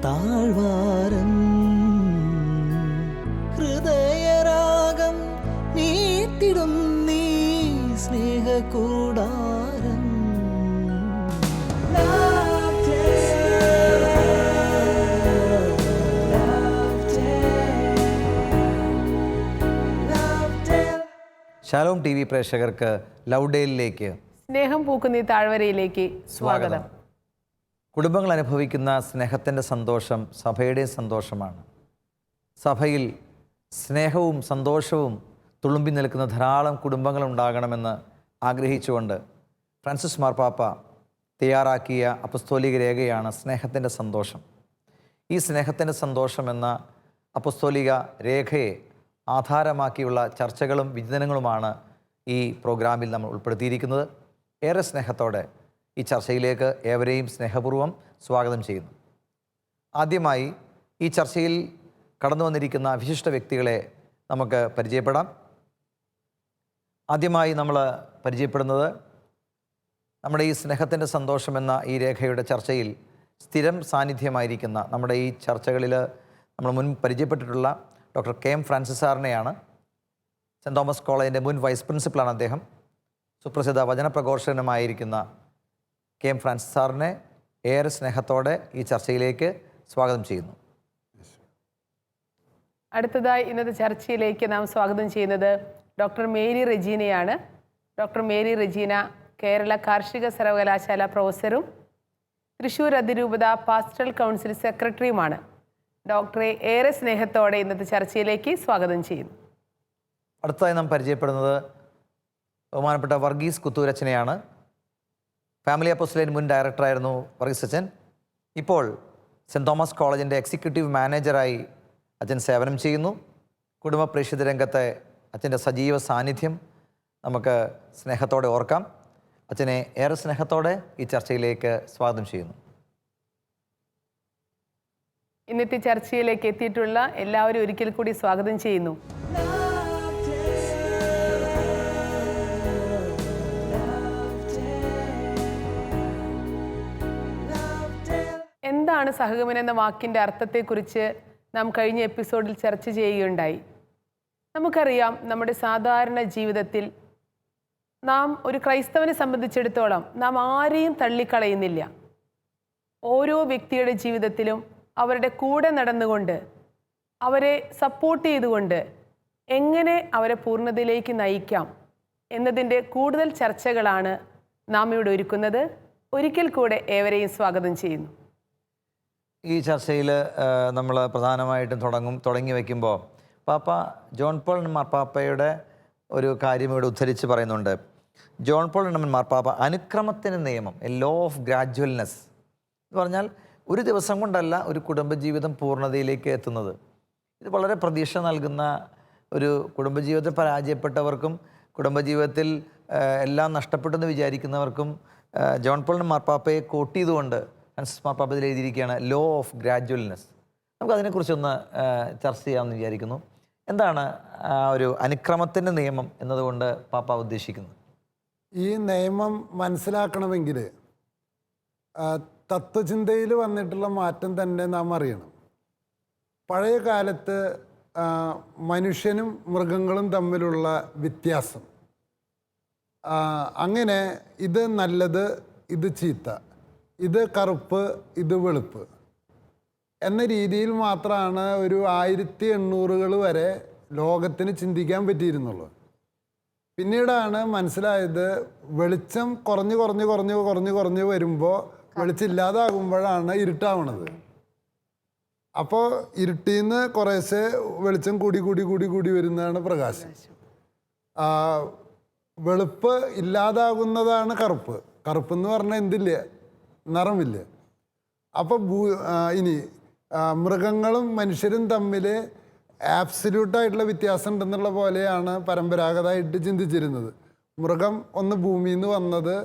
താഴ്വാരം ഹൃദയരാഗം നീട്ടിടും നീ സ്നേഹകൂടാരം. Shalom T V പ്രേക്ഷകർക്ക് ലൗഡേലിലേക്ക് സ്നേഹം പൂക്കുന്ന ഈ താഴ്വരയിലേക്ക് സ്വാഗതം. കുടുംബങ്ങൾ അനുഭവിക്കുന്ന സ്നേഹത്തിൻ്റെ സന്തോഷം സഭയുടെയും സന്തോഷമാണ്. സഭയിൽ സ്നേഹവും സന്തോഷവും തുളുമ്പി നിൽക്കുന്ന ധാരാളം കുടുംബങ്ങൾ ഉണ്ടാകണമെന്ന് ആഗ്രഹിച്ചുകൊണ്ട് ഫ്രാൻസിസ് മാർപ്പാപ്പ തയ്യാറാക്കിയ അപ്പസ്തോലിക രേഖയാണ് സ്നേഹത്തിൻ്റെ സന്തോഷം. ഈ സ്നേഹത്തിൻ്റെ സന്തോഷം എന്ന അപ്പസ്തോലിക രേഖയെ ആധാരമാക്കിയുള്ള ചർച്ചകളും വിചിന്തനങ്ങളുമാണ് ഈ പ്രോഗ്രാമിൽ നമ്മൾ ഉൾപ്പെടുത്തിയിരിക്കുന്നത്. ഏറെ സ്നേഹത്തോടെ ഈ ചർച്ചയിലേക്ക് ഏവരെയും സ്നേഹപൂർവ്വം സ്വാഗതം ചെയ്യുന്നു. ആദ്യമായി ഈ ചർച്ചയിൽ കടന്നു വന്നിരിക്കുന്ന വിശിഷ്ട വ്യക്തികളെ നമുക്ക് പരിചയപ്പെടാം. ആദ്യമായി നമ്മൾ പരിചയപ്പെടുന്നത് നമ്മുടെ ഈ സ്നേഹത്തിൻ്റെ സന്തോഷം എന്ന ഈ രേഖയുടെ ചർച്ചയിൽ സ്ഥിരം സാന്നിധ്യമായിരിക്കുന്ന നമ്മുടെ ഈ ചർച്ചകളിൽ നമ്മൾ മുൻ പരിചയപ്പെട്ടിട്ടുള്ള ഡോക്ടർ കെ.എം. ഫ്രാൻസിസ് സാറിനെയാണ്. സെൻറ് തോമസ് കോളേജിൻ്റെ മുൻ വൈസ് പ്രിൻസിപ്പളാണ് അദ്ദേഹം. സുപ്രസിദ്ധ വചനപ്രഘോഷകനുമായിരിക്കുന്ന കെ.എം. ഫ്രാൻസിസ് സാറിനെ ഏറെ സ്നേഹത്തോടെ ഈ ചർച്ചയിലേക്ക് സ്വാഗതം ചെയ്യുന്നു. അടുത്തതായി ഇന്നത്തെ ചർച്ചയിലേക്ക് നാം സ്വാഗതം ചെയ്യുന്നത് ഡോക്ടർ മേരി റെജീനയാണ്. ഡോക്ടർ മേരി റെജീന കേരള കാർഷിക സർവകലാശാല പ്രൊഫസറും തൃശ്ശൂർ അതിരൂപത പാസ്റ്ററൽ കൗൺസിൽ സെക്രട്ടറിയുമാണ്. ഡോക്ടറെ ഏറെ സ്നേഹത്തോടെ ഇന്നത്തെ ചർച്ചയിലേക്ക് സ്വാഗതം ചെയ്യുന്നു. അടുത്തതായി നാം പരിചയപ്പെടുന്നത് ബഹുമാനപ്പെട്ട വർഗീസ് കുത്തൂരച്ചനെയാണ്. ഫാമിലി അപ്പോസ്തലൻ മുൻ ഡയറക്ടറായിരുന്നു വർഗീസ് അച്ഛൻ. ഇപ്പോൾ സെൻറ് തോമസ് കോളേജിൻ്റെ എക്സിക്യൂട്ടീവ് മാനേജറായി അച്ഛൻ സേവനം ചെയ്യുന്നു. കുടുംബ പ്രേക്ഷിത രംഗത്തെ അച്ഛൻ്റെ സജീവ സാന്നിധ്യം നമുക്ക് സ്നേഹത്തോടെ ഓർക്കാം. അച്ഛനെ ഏറെ സ്നേഹത്തോടെ ഈ ചർച്ചയിലേക്ക് സ്വാഗതം ചെയ്യുന്നു. ഇന്നത്തെ ചർച്ചയിലേക്ക് എത്തിയിട്ടുള്ള എല്ലാവരും ഒരിക്കൽ കൂടി സ്വാഗതം ചെയ്യുന്നു. എന്താണ് സഹഗമനം എന്ന വാക്കിൻ്റെ അർത്ഥത്തെക്കുറിച്ച് നാം കഴിഞ്ഞ എപ്പിസോഡിൽ ചർച്ച ചെയ്യുകയുണ്ടായി. നമുക്കറിയാം, നമ്മുടെ സാധാരണ ജീവിതത്തിൽ നാം ഒരു ക്രൈസ്തവനെ സംബന്ധിച്ചിടത്തോളം നാം ആരെയും തള്ളിക്കളയുന്നില്ല. ഓരോ വ്യക്തിയുടെ ജീവിതത്തിലും അവരുടെ കൂടെ നടന്നുകൊണ്ട് അവരെ സപ്പോർട്ട് ചെയ്തുകൊണ്ട് എങ്ങനെ അവരെ പൂർണ്ണതയിലേക്ക് നയിക്കാം എന്നതിൻ്റെ കൂടുതൽ ചർച്ചകളാണ് നാം ഇവിടെ ഒരുക്കുന്നത്. ഒരിക്കൽ കൂടെ ഏവരെയും സ്വാഗതം ചെയ്യുന്നു. ഈ ചർച്ചയിൽ നമ്മൾ പ്രധാനമായിട്ടും തുടങ്ങി വയ്ക്കുമ്പോൾ പാപ്പ ജോൺ പോൾ മാർപ്പാപ്പയുടെ ഒരു കാര്യം ഇവിടെ ഉദ്ധരിച്ച് പറയുന്നുണ്ട്. ജോൺ പോൾ മാർപ്പാപ്പ അനുക്രമത്തിൻ്റെ നിയമം, എ ലോ ഓഫ് ഗ്രാജുവൽനെസ് എന്ന് പറഞ്ഞാൽ ഒരു ദിവസം കൊണ്ടല്ല ഒരു കുടുംബജീവിതം പൂർണ്ണതയിലേക്ക് എത്തുന്നത്. ഇത് വളരെ പ്രതീക്ഷ നൽകുന്ന ഒരു കുടുംബജീവിതത്തിൽ പരാജയപ്പെട്ടവർക്കും കുടുംബജീവിതത്തിൽ എല്ലാം നഷ്ടപ്പെട്ടെന്ന് വിചാരിക്കുന്നവർക്കും ജോൺ പോൾ മാർപ്പാപ്പയെ കോട്ട് ചെയ്തുകൊണ്ട് ഫ്രാൻസിസ് മാർപ്പാപ്പയിൽ എഴുതിയിരിക്കുകയാണ് ലോ ഓഫ് ഗ്രാജുവൽനെസ്. നമുക്കതിനെക്കുറിച്ചൊന്ന് ചർച്ച ചെയ്യാമെന്ന് വിചാരിക്കുന്നു. എന്താണ് ഒരു അനുക്രമത്തിൻ്റെ നിയമം എന്നതുകൊണ്ട് പാപ്പ ഉദ്ദേശിക്കുന്നത്? ഈ നിയമം മനസ്സിലാക്കണമെങ്കിൽ തത്വചിന്തയിൽ വന്നിട്ടുള്ള മാറ്റം തന്നെ നാം അറിയണം. പഴയ കാലത്ത് മനുഷ്യനും മൃഗങ്ങളും തമ്മിലുള്ള വ്യത്യാസം, അങ്ങനെ ഇത് നല്ലത്, ഇത് ചീത്ത, ഇത് കറുപ്പ്, ഇത് വെളുപ്പ് എന്ന രീതിയിൽ മാത്രമാണ് ഒരു 1800 വരെ ലോകത്തിന് ചിന്തിക്കാൻ പറ്റിയിരുന്നുള്ളൂ. പിന്നീടാണ് മനസ്സിലായത് വെളിച്ചം കുറഞ്ഞ് വരുമ്പോൾ വെളിച്ചില്ലാതാകുമ്പോഴാണ് ഇരുട്ടാവണത്. അപ്പോൾ ഇരുട്ടിൽ നിന്ന് കുറേശ്ശെ വെളിച്ചം കൂടി വരുന്നതാണ് പ്രകാശം. വെളുപ്പ് ഇല്ലാതാകുന്നതാണ് കറുപ്പ്. കറുപ്പെന്ന് പറഞ്ഞാൽ എന്തില്ല, നിറമില്ല. അപ്പോൾ ഇനി മൃഗങ്ങളും മനുഷ്യരും തമ്മിൽ ആബ്സല്യൂട്ടായിട്ടുള്ള വ്യത്യാസം ഉണ്ടെന്നുള്ള പോലെയാണ് പരമ്പരാഗതമായിട്ട് ചിന്തിച്ചിരുന്നത്. മൃഗം ഒന്ന് ഭൂമിയിൽ നിന്ന് വന്നത്,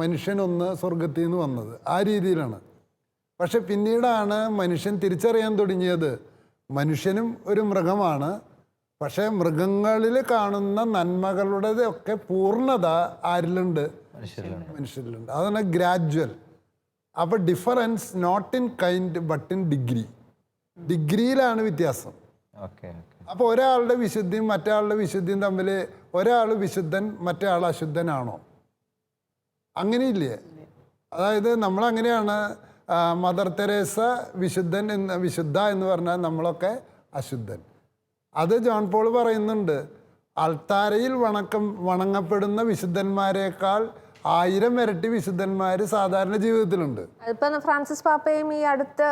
മനുഷ്യൻ ഒന്ന് സ്വർഗത്തിൽ നിന്ന് വന്നത്, ആ രീതിയിലാണ്. പക്ഷെ പിന്നീടാണ് മനുഷ്യൻ തിരിച്ചറിയാൻ തുടങ്ങിയത് മനുഷ്യനും ഒരു മൃഗമാണ്. പക്ഷേ മൃഗങ്ങളിൽ കാണുന്ന നന്മകളുടെ ഒക്കെ പൂർണ്ണത ആരിലുണ്ട്? മനുഷ്യരിലുണ്ട്. അതാണ് ഗ്രാജുവൽ. അപ്പോൾ difference not in kind but in degree. ഡിഗ്രിയിലാണ് വ്യത്യാസം. ഓക്കെ. അപ്പോൾ ഒരാളുടെ വിശുദ്ധിയും മറ്റേ വിശുദ്ധിയും തമ്മിൽ ഒരാൾ വിശുദ്ധൻ മറ്റേ ആൾ അശുദ്ധനാണോ? അങ്ങനെയില്ലേ? അതായത് നമ്മളങ്ങനെയാണ്. മദർ തെരേസ വിശുദ്ധ എന്ന് പറഞ്ഞാൽ നമ്മളൊക്കെ അശുദ്ധൻ. അത് ജോൺ പോൾ പറയുന്നുണ്ട്, അൾത്താരയിൽ വണങ്ങപ്പെടുന്ന വിശുദ്ധന്മാരെക്കാൾ 1000 ഇരട്ടി വിശുദ്ധന്മാർ സാധാരണ ജീവിതത്തിലുണ്ട്. അതിപ്പോ ഫ്രാൻസിസ് പാപ്പയും ഈ അടുത്ത്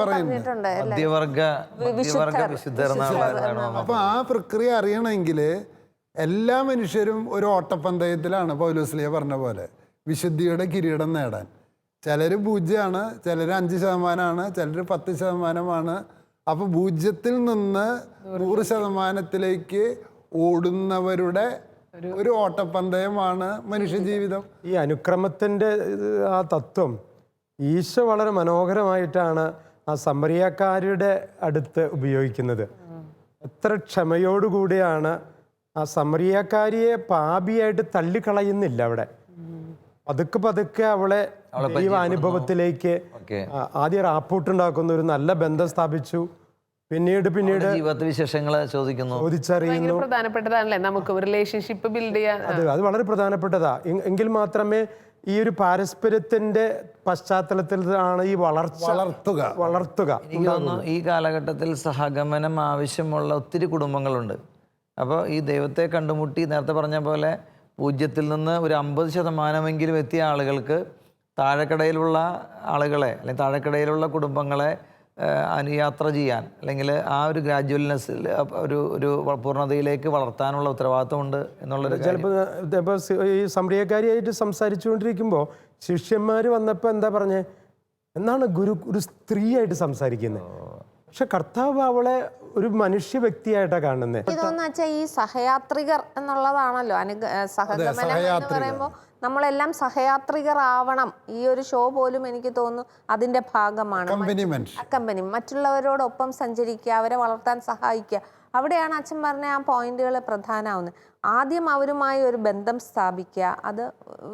പറഞ്ഞിട്ടുണ്ട്. അപ്പൊ ആ പ്രക്രിയ അറിയണമെങ്കിൽ എല്ലാ മനുഷ്യരും ഒരു ഓട്ടപ്പന്തയത്തിലാണ്. പൗലോസ്ലിയ പറഞ്ഞ പോലെ വിശുദ്ധിയുടെ കിരീടം നേടാൻ. ചിലർ 0ആണ്, ചിലർ 5%, ചിലർ 10%. അപ്പൊ 0-ത്തിൽ നിന്ന് 100%-ലേക്ക് ഓടുന്നവരുടെ ഒരു ഓട്ടപ്പന്തയമാണ് മനുഷ്യജീവിതം. ഈ അനുക്രമത്തിൻ്റെ ആ തത്വം ഈശോ വളരെ മനോഹരമായിട്ടാണ് ആ സമറിയക്കാരുടെ അടുത്ത് ഉപയോഗിക്കുന്നത്. എത്ര ക്ഷമയോടുകൂടിയാണ് ആ സമറിയക്കാരിയെ പാപിയായിട്ട് തള്ളിക്കളയുന്നില്ല. അവിടെ പതുക്കെ അവളെ ദൈവാനുഭവത്തിലേക്ക് ആദ്യം റാപ്പൂട്ടുണ്ടാക്കുന്ന ഒരു നല്ല ബന്ധം സ്ഥാപിച്ചു. പിന്നീട് വിശേഷങ്ങൾ ചോദിച്ചറിയുന്നു. പ്രധാനപ്പെട്ടതാണല്ലേ നമുക്ക് റിലേഷൻഷിപ്പ് ബിൽഡ് ചെയ്യാൻ. അത് വളരെ പ്രധാനപ്പെട്ടതാ. എങ്കിൽ മാത്രമേ ഈ ഒരു പാരസ്പര്യത്തിന്റെ പശ്ചാത്തലത്തിലാണ് ഈ വളർത്തുക. ഈ കാലഘട്ടത്തിൽ സഹഗമനം ആവശ്യമുള്ള ഒത്തിരി കുടുംബങ്ങളുണ്ട്. അപ്പോൾ ഈ ദൈവത്തെ കണ്ടുമുട്ടി നേരത്തെ പറഞ്ഞ പോലെ 0-ത്തിൽ നിന്ന് ഒരു 50%-എങ്കിലും എത്തിയ ആളുകൾക്ക് താഴെക്കടയിലുള്ള ആളുകളെ അല്ലെങ്കിൽ താഴെക്കടയിലുള്ള കുടുംബങ്ങളെ അനുയാത്ര ചെയ്യാൻ അല്ലെങ്കിൽ ആ ഒരു ഗ്രാജുവൽനെസ്സിൽ ഒരു പൂർണ്ണതയിലേക്ക് വളർത്താനുള്ള ഉത്തരവാദിത്വമുണ്ട് എന്നുള്ളൊരു. ചിലപ്പോൾ ഈ സമറിയക്കാരിയായിട്ട് സംസാരിച്ചുകൊണ്ടിരിക്കുമ്പോൾ ശിഷ്യന്മാർ വന്നപ്പോൾ എന്താ പറഞ്ഞേ, എന്നാണ് ഗുരു ഒരു സ്ത്രീയായിട്ട് സംസാരിക്കുന്നത്. പക്ഷെ കർത്താവ് അവളെ ഒരു മനുഷ്യ വ്യക്തിയായിട്ടാണ് കാണുന്നത്. ഇതൊന്ന് വെച്ചാൽ ഈ സഹയാത്രികർ എന്നുള്ളതാണല്ലോ സഹഗമനം എന്ന് പറയുമ്പോൾ നമ്മളെല്ലാം സഹയാത്രികർ ആവണം. ഈ ഒരു ഷോ പോലും എനിക്ക് തോന്നുന്നു അതിന്റെ ഭാഗമാണ്. അക്കമ്പനി, മറ്റുള്ളവരോടൊപ്പം സഞ്ചരിക്കുക, അവരെ വളർത്താൻ സഹായിക്കുക. അവിടെയാണ് അച്ഛൻ പറഞ്ഞ ആ പോയിന്റുകൾ പ്രധാനമാവുന്നത്. ആദ്യം അവരുമായി ഒരു ബന്ധം സ്ഥാപിക്കുക. അത്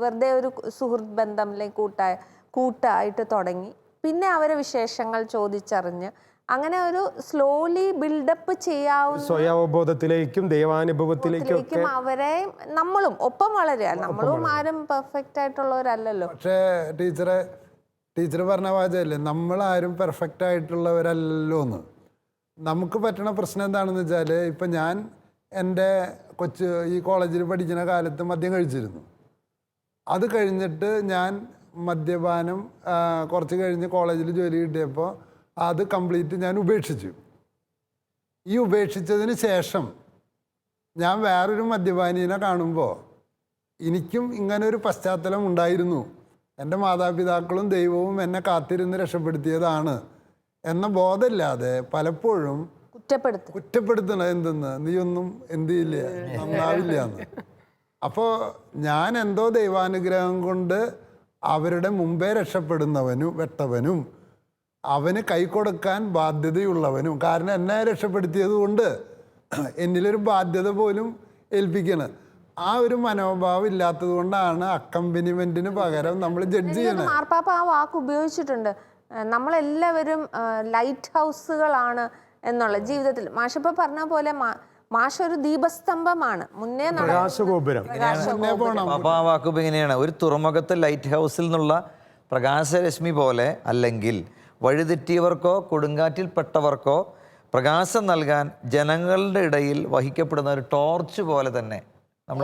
വെറുതെ ഒരു സുഹൃത്ത് ബന്ധം അല്ലെങ്കിൽ കൂട്ടായിട്ട് തുടങ്ങി പിന്നെ അവരെ വിശേഷങ്ങൾ ചോദിച്ചറിഞ്ഞ് അങ്ങനെ ഒരു സ്ലോലി ബിൽഡപ്പ് ചെയ്യാവുന്ന സ്വയബോധത്തിലേക്കും ദൈവാനുഭവത്തിലേക്കും അവരെ നമ്മളും ഒപ്പം വളരുക. നമ്മളും ആരും പെർഫെക്റ്റ് ആയിട്ടുള്ളവരല്ലല്ലോ. പക്ഷേ ടീച്ചർ പറഞ്ഞ വാചകല്ലേ, നമ്മളാരും പെർഫെക്റ്റ് ആയിട്ടുള്ളവരല്ലോ എന്ന്. നമുക്ക് പറ്റുന്ന പ്രശ്നം എന്താണെന്ന് വെച്ചാൽ, ഇപ്പം ഞാൻ എൻ്റെ ഈ കോളേജിൽ പഠിക്കുന്ന കാലത്ത് മദ്യം കഴിച്ചിരുന്നു. അത് കഴിഞ്ഞിട്ട് ഞാൻ മദ്യപാനം കുറച്ച് കഴിഞ്ഞ് കോളേജിൽ ജോലി കിട്ടിയപ്പോൾ അത് കംപ്ലീറ്റ് ഞാൻ ഉപേക്ഷിച്ചു. ഈ ഉപേക്ഷിച്ചതിന് ശേഷം ഞാൻ വേറൊരു മദ്യപാനീനെ കാണുമ്പോൾ എനിക്കും ഇങ്ങനൊരു പശ്ചാത്തലം ഉണ്ടായിരുന്നു. എൻ്റെ മാതാപിതാക്കളും ദൈവവും എന്നെ കാത്തിരുന്ന് രക്ഷപ്പെടുത്തിയതാണ് എന്ന ബോധമില്ലാതെ പലപ്പോഴും കുറ്റപ്പെടുത്തണം. എന്തെന്ന് നീയൊന്നും എന്ത് ചെയ്യില്ല, നന്നാവില്ല എന്ന്. അപ്പോൾ ഞാൻ എന്തോ ദൈവാനുഗ്രഹം കൊണ്ട് അവരുടെ മുമ്പേ വെട്ടവനും അവന് കൈ കൊടുക്കാൻ ബാധ്യതയുള്ളവനും, കാരണം എന്നെ രക്ഷപ്പെടുത്തിയത് കൊണ്ട് എന്നിലൊരു ബാധ്യത പോലും ഏൽപ്പിക്കണം. ആ ഒരു മനോഭാവം ഇല്ലാത്തത് കൊണ്ടാണ് അക്കമ്പനിമെന്റിന് പകരം നമ്മൾ ജഡ്ജ് ചെയ്യണം. മാർപ്പാപ്പ ആ വാക്ക് ഉപയോഗിച്ചിട്ടുണ്ട്. നമ്മളെല്ലാവരും ലൈറ്റ് ഹൗസുകളാണ് എന്നുള്ള ജീവിതത്തിൽ. മാഷിപ്പ പറഞ്ഞ പോലെ മാഷ ഒരു ദീപസ്തംഭമാണ്. മുന്നേ വാക്കുമ്പോ ഇങ്ങനെയാണ്, ഒരു തുറമുഖത്തെ ലൈറ്റ് ഹൗസിൽ നിന്നുള്ള പ്രകാശരശ്മി പോലെ അല്ലെങ്കിൽ വഴിതെറ്റിയവർക്കോ കൊടുങ്കാറ്റിൽപ്പെട്ടവർക്കോ പ്രകാശം നൽകാൻ ജനങ്ങളുടെ ഇടയിൽ വഹിക്കപ്പെടുന്ന ഒരു ടോർച്ച് പോലെ തന്നെ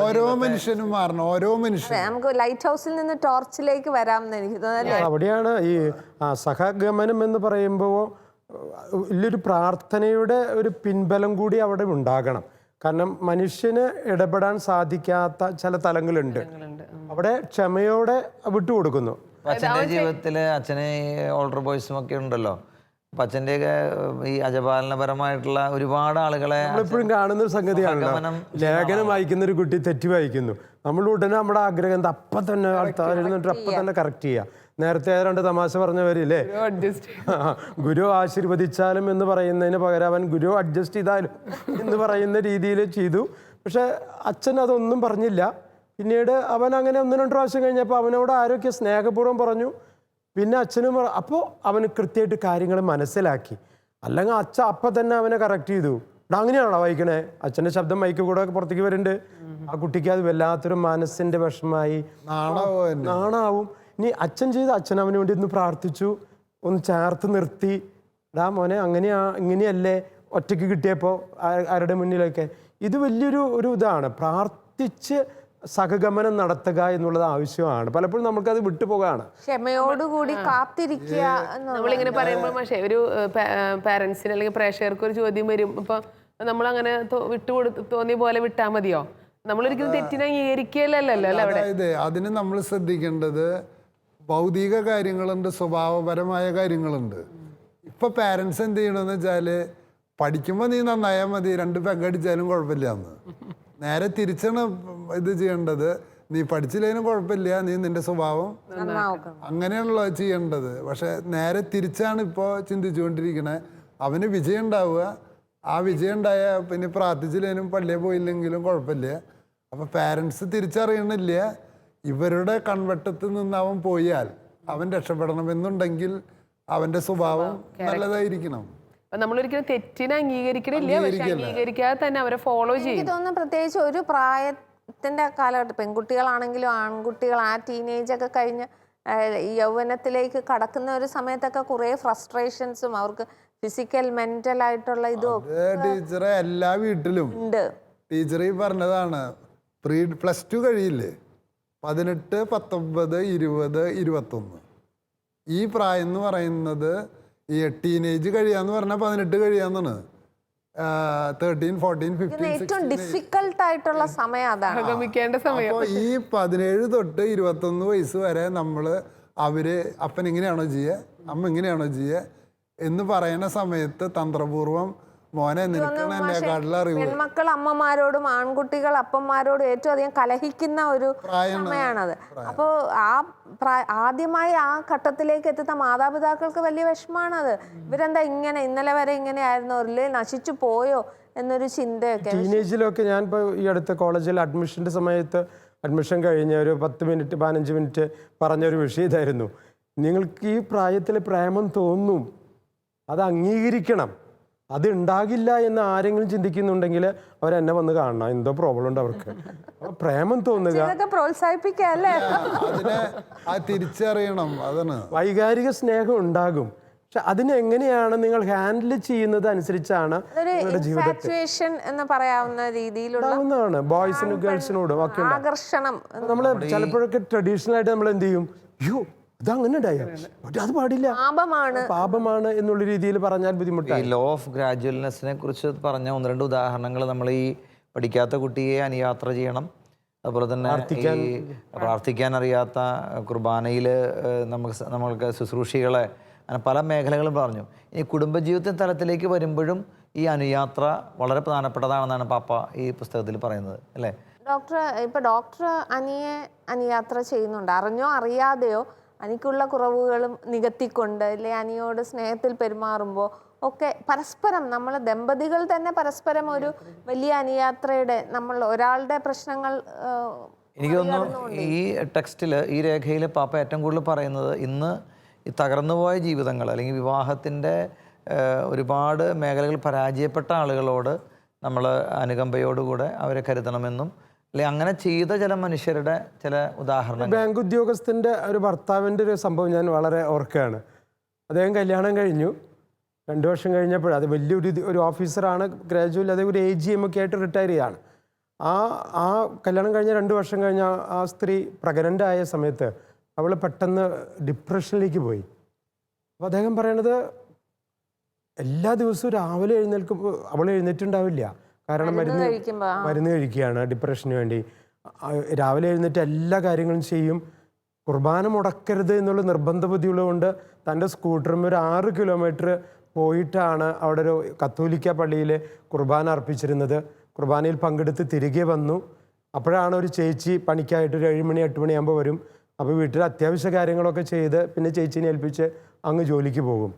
ഓരോ മനുഷ്യനും മാറണം. നമുക്ക് ലൈറ്റ് ഹൗസിൽ നിന്ന് ടോർച്ചിലേക്ക് വരാമെന്ന് എനിക്ക് തോന്നുന്നു. അവിടെയാണ് ഈ സഹഗമനം എന്ന് പറയുമ്പോൾ വലിയൊരു പ്രാർത്ഥനയുടെ ഒരു പിൻബലം കൂടി അവിടെ ഉണ്ടാകണം. കാരണം മനുഷ്യന് ഇടപെടാൻ സാധിക്കാത്ത ചില തലങ്ങളുണ്ട്. അവിടെ ക്ഷമയോടെ വിട്ടുകൊടുക്കുന്നു. അച്ഛൻ്റെ ജീവിതത്തില് അച്ഛന് ഓൾഡർ ബോയ്സും ഒക്കെ ഉണ്ടല്ലോ. അപ്പൊ അച്ഛൻ്റെയൊക്കെ ഈ അജപാലനപരമായിട്ടുള്ള ഒരുപാട് ആളുകളെ നമ്മളെപ്പോഴും കാണുന്ന ഒരു സംഗതിയാണ്. ലേഖനം വായിക്കുന്ന ഒരു കുട്ടി തെറ്റി വായിക്കുന്നു, നമ്മൾ ഉടനെ നമ്മുടെ ആഗ്രഹം എന്താ അപ്പം തന്നെ അപ്പം തന്നെ കറക്റ്റ് ചെയ്യുക. നേരത്തെ 2 തമാശ പറഞ്ഞവരില്ലേ, ഗുരു ആശീർവദിച്ചാലും എന്ന് പറയുന്നതിന് പകരം അവൻ ഗുരു അഡ്ജസ്റ്റ് ചെയ്താലും എന്ന് പറയുന്ന രീതിയിൽ ചെയ്തു. പക്ഷെ അച്ഛൻ അതൊന്നും പറഞ്ഞില്ല. പിന്നീട് അവൻ അങ്ങനെ 1-2 പ്രാവശ്യം കഴിഞ്ഞപ്പോൾ അവനോട് ആരൊക്കെ സ്നേഹപൂർവ്വം പറഞ്ഞു, പിന്നെ അച്ഛനും അപ്പോൾ അവന് കൃത്യമായിട്ട് കാര്യങ്ങൾ മനസ്സിലാക്കി. അല്ലെങ്കിൽ അച്ഛൻ അപ്പം തന്നെ അവനെ കറക്റ്റ് ചെയ്തു. അങ്ങനെയാണോ വായിക്കണേ? അച്ഛൻ്റെ ശബ്ദം മൈക്ക് കൂടെ പുറത്തേക്ക് വരുന്നുണ്ട്. ആ കുട്ടിക്ക് അത് വല്ലാത്തൊരു മനസ്സിൻ്റെ വിഷമായി, നാണാവും. ഇനി അച്ഛൻ ചെയ്ത് അച്ഛൻ അവന് വേണ്ടി ഒന്ന് പ്രാർത്ഥിച്ചു, ഒന്ന് ചേർത്ത് നിർത്തി. മോനെ ഇങ്ങനെയല്ലേ ഒറ്റയ്ക്ക് കിട്ടിയപ്പോൾ ആരുടെ മുന്നിലൊക്കെ. ഇത് വലിയൊരു ഇതാണ്. പ്രാർത്ഥിച്ച് സഹഗമനം നടത്തുക എന്നുള്ളത് ആവശ്യമാണ്. പലപ്പോഴും നമുക്കത് വിട്ടുപോകാണ്. ക്ഷമയോടുകൂടി കാത്തിരിക്കുക. നമ്മളിങ്ങനെ പറയുമ്പോൾ പക്ഷേ ഒരു പാരൻസിന് അല്ലെങ്കിൽ പ്രേക്ഷകർക്ക് ഒരു ചോദ്യം വരും, ഇപ്പൊ നമ്മളങ്ങനെ തോന്നിയ പോലെ വിട്ടാൽ മതിയോ? നമ്മളൊരിക്കലും തെറ്റിനെ അംഗീകരിക്കലല്ലോ അല്ലേ അവിടെ. അതായത് അതിന് നമ്മൾ ശ്രദ്ധിക്കേണ്ടത് ഭൗതിക കാര്യങ്ങളുണ്ട്, സ്വഭാവപരമായ കാര്യങ്ങളുണ്ട്. ഇപ്പൊ പാരൻസ് എന്ത് ചെയ്യണമെന്ന് വെച്ചാല് പഠിക്കുമ്പോൾ നീ നന്നായാൽ മതി, 2 പെഗടിച്ചാലും കുഴപ്പമില്ല എന്ന്. നേരെ തിരിച്ചാണ് ഇത് ചെയ്യേണ്ടത്. നീ പഠിച്ചില്ലെങ്കിലും കുഴപ്പമില്ല, നീ നിന്റെ സ്വഭാവം അങ്ങനെയാണല്ലോ ചെയ്യേണ്ടത്. പക്ഷെ നേരെ തിരിച്ചാണ് ഇപ്പോൾ ചിന്തിച്ചുകൊണ്ടിരിക്കണേ. അവന് വിജയം ഉണ്ടാവുക, ആ വിജയം ഉണ്ടായ പിന്നെ പ്രാർത്ഥിച്ചില്ലെങ്കിലും പള്ളിയിൽ പോയില്ലെങ്കിലും കുഴപ്പമില്ല. അപ്പം പാരൻസ് തിരിച്ചറിയണില്ല ഇവരുടെ കൺവെട്ടത്തിൽ നിന്ന് അവൻ പോയാൽ അവൻ രക്ഷപ്പെടണമെന്നുണ്ടെങ്കിൽ അവൻ്റെ സ്വഭാവം നല്ലതായിരിക്കണം. നമ്മളൊരിക്കലും തെറ്റിനെ അംഗീകരിക്കണില്ല, പക്ഷെ അംഗീകരിക്കാതെ തന്നെ അവരെ ഫോളോ ചെയ്യും. എനിക്ക് തോന്നുന്നു പ്രത്യേകിച്ച് ഒരു പ്രായത്തിന്റെ കാലഘട്ടം, പെൺകുട്ടികളാണെങ്കിലും ആൺകുട്ടികൾ ആ ടീനേജ് ഒക്കെ കഴിഞ്ഞ് യൗവനത്തിലേക്ക് കടക്കുന്ന ഒരു സമയത്തൊക്കെ കുറെ ഫ്രസ്ട്രേഷൻസും അവർക്ക് ഫിസിക്കൽ മെന്റൽ ആയിട്ടുള്ള ഇതും ടീച്ചറെ എല്ലാ വീട്ടിലും ഉണ്ട്. ടീച്ചർ ഈ പറഞ്ഞതാണ്, +2 കഴിയില്ലേ, 18, 19, 20, 21 ഈ പ്രായം എന്ന് പറയുന്നത് ഈ ടീനേജ് കഴിയാന്ന് പറഞ്ഞാൽ 18 കഴിയാന്നാണ്. 13, 14, 15, ഏറ്റവും ഡിഫിക്കൽട്ട് ആയിട്ടുള്ള സമയം അതാണ്. അപ്പോൾ ഈ 17 തൊട്ട് 21 വയസ്സ് വരെ നമ്മള് അവര് അപ്പൻ ഇങ്ങനെയാണോ ചെയ്യുക, അമ്മ ഇങ്ങനെയാണോ ചെയ്യുക എന്ന് പറയുന്ന സമയത്ത് തന്ത്രപൂർവം മോനെ നിനക്കാണ് എന്നെക്കാട്ടിലും അറിവ്. പെൺമക്കൾ അമ്മമാരോടും ആൺകുട്ടികൾ അപ്പന്മാരോടും ഏറ്റവും അധികം കലഹിക്കുന്ന ഒരു സമയമാണത്. അപ്പോൾ ആദ്യമായി ആ ഘട്ടത്തിലേക്ക് എത്തുന്ന മാതാപിതാക്കൾക്ക് വലിയ വിഷമാണത്. ഇവരെന്താ ഇങ്ങനെ, ഇന്നലെ വരെ ഇങ്ങനെ ആയിരുന്നോല്ലേ, നശിച്ചു പോയോ എന്നൊരു ചിന്തയൊക്കെ. ടീനേജിലൊക്കെ ഞാൻ ഇപ്പോൾ ഈ അടുത്ത കോളേജിൽ അഡ്മിഷൻ്റെ സമയത്ത് അഡ്മിഷൻ കഴിഞ്ഞ ഒരു 10 മിനിറ്റ് 15 മിനിറ്റ് പറഞ്ഞൊരു വിഷയം ഇതായിരുന്നു. നിങ്ങൾക്ക് ഈ പ്രായത്തിൽ പ്രേമം തോന്നും, അത് അംഗീകരിക്കണം. അത് ഉണ്ടാകില്ല എന്ന് ആരെങ്കിലും ചിന്തിക്കുന്നുണ്ടെങ്കിൽ അവരെന്നെ വന്ന് കാണണം, എന്തോ പ്രോബ്ലം ഉണ്ട് അവർക്ക്. പ്രേമം തോന്നുക പ്രോത്സാഹിപ്പിക്കല്ലേ, അതിനെ തിരിച്ചറിയണം. അതാണ് വൈകാരിക സ്നേഹം ഉണ്ടാകും. പക്ഷെ അതിനെങ്ങനെയാണ് നിങ്ങൾ ഹാൻഡിൽ ചെയ്യുന്നത് അനുസരിച്ചാണ് ഇൻഫാച്യുവേഷൻ എന്ന് പറയാവുന്ന രീതിയിലുള്ള ബോയ്സിനും ഗേൾസിനോടും ഒക്കെ ആകർഷണം. നമ്മൾ ചിലപ്പോഴൊക്കെ ട്രഡീഷണൽ ആയിട്ട് നമ്മൾ എന്ത് ചെയ്യും, അയ്യോ അതങ്ങനെ ഉണ്ടായോ, അത് പാടില്ല, പാപമാണ് എന്നുള്ള രീതിയിൽ പറഞ്ഞാൽ ബുദ്ധിമുട്ടാണ്. ഈ ലോ ഓഫ് ഗ്രാജുവൽനെസ്സിനെ കുറിച്ച് പറഞ്ഞ 1-2 ഉദാഹരണങ്ങൾ, നമ്മൾ ഈ പഠിക്കാത്ത കുട്ടിയെ അനുയാത്ര ചെയ്യണം, അതുപോലെ തന്നെ ഈ പ്രാർത്ഥിക്കാൻ അറിയാത്ത കുർബാനയിൽ നമ്മൾക്ക് ശുശ്രൂഷികളെ, അങ്ങനെ പല മേഖലകളും പറഞ്ഞു. ഈ കുടുംബജീവിതത്തിൻ്റെ തലത്തിലേക്ക് വരുമ്പോഴും ഈ അനുയാത്ര വളരെ പ്രധാനപ്പെട്ടതാണെന്നാണ് പാപ്പ ഈ പുസ്തകത്തിൽ പറയുന്നത്, അല്ലേ? ഡോക്ടർ അനിയെ അനുയാത്ര ചെയ്യുന്നുണ്ട്. അറിഞ്ഞോ അറിയാതെയോ അനിക്കുള്ള കുറവുകളും നികത്തിക്കൊണ്ട്, അല്ലെ അനിയോട് സ്നേഹത്തിൽ പെരുമാറുമ്പോൾ ഒക്കെ പരസ്പരം നമ്മൾ ദമ്പതികൾ തന്നെ പരസ്പരം ഒരു വലിയ അനുയാത്രയുടെ, നമ്മൾ ഒരാളുടെ പ്രശ്നങ്ങൾ. എനിക്ക് തോന്നുന്നു ഈ ടെക്സ്റ്റിൽ, ഈ രേഖയിൽ പാപ്പ ഏറ്റവും കൂടുതൽ പറയുന്നത് ഇന്ന് ഈ തകർന്നുപോയ ജീവിതങ്ങൾ അല്ലെങ്കിൽ വിവാഹത്തിൻ്റെ ഒരുപാട് മേഖലകൾ പരാജയപ്പെട്ട ആളുകളോട് നമ്മൾ അനുകമ്പയോടുകൂടെ അവരെ കരുതണമെന്നും, അല്ലെ അങ്ങനെ ചെയ്ത ചില മനുഷ്യരുടെ ചില ഉദാഹരണങ്ങൾ. ബാങ്ക് ഉദ്യോഗസ്ഥൻ്റെ ഒരു ഭർത്താവിൻ്റെ ഒരു സംഭവം ഞാൻ വളരെ ഓർക്കുകയാണ്. അദ്ദേഹം കല്യാണം കഴിഞ്ഞു, 2 വർഷം കഴിഞ്ഞപ്പോൾ അത് വലിയൊരു ഓഫീസറാണ്, ഗ്രാജുവൽ അതേ ഒരു AGM ഒക്കെ ആയിട്ട് റിട്ടയർ ചെയ്യാണ്. ആ കല്യാണം കഴിഞ്ഞ 2 വർഷം കഴിഞ്ഞ ആ സ്ത്രീ പ്രഗ്നൻ്റ് ആയ സമയത്ത് അവൾ പെട്ടെന്ന് ഡിപ്രഷനിലേക്ക് പോയി. അപ്പോൾ അദ്ദേഹം പറയണത് എല്ലാ ദിവസവും രാവിലെ എഴുന്നേൽക്കുമ്പോൾ അവൾ എഴുന്നേറ്റുണ്ടാവില്ല, കാരണം മരുന്ന് കഴിക്കുകയാണ് ഡിപ്രഷന് വേണ്ടി. രാവിലെ എഴുന്നേറ്റ് എല്ലാ കാര്യങ്ങളും ചെയ്യും. കുർബാന മുടക്കരുത് എന്നുള്ള നിർബന്ധ ബുദ്ധിയുള്ളതുകൊണ്ട് തൻ്റെ സ്കൂട്ടറും ഒരു 6 കിലോമീറ്റർ പോയിട്ടാണ് അവിടെ ഒരു കത്തോലിക്ക പള്ളിയിൽ കുർബാന അർപ്പിച്ചിരുന്നത്. കുർബാനയിൽ പങ്കെടുത്ത് തിരികെ വന്നു. അപ്പോഴാണ് ഒരു ചേച്ചി പണിക്കായിട്ട് ഒരു 7 മണി 8 മണിയാകുമ്പോൾ വരും. അപ്പോൾ വീട്ടിൽ അത്യാവശ്യ കാര്യങ്ങളൊക്കെ ചെയ്ത് പിന്നെ ചേച്ചീനെ ഏൽപ്പിച്ച് അങ്ങ് ജോലിക്ക് പോകും.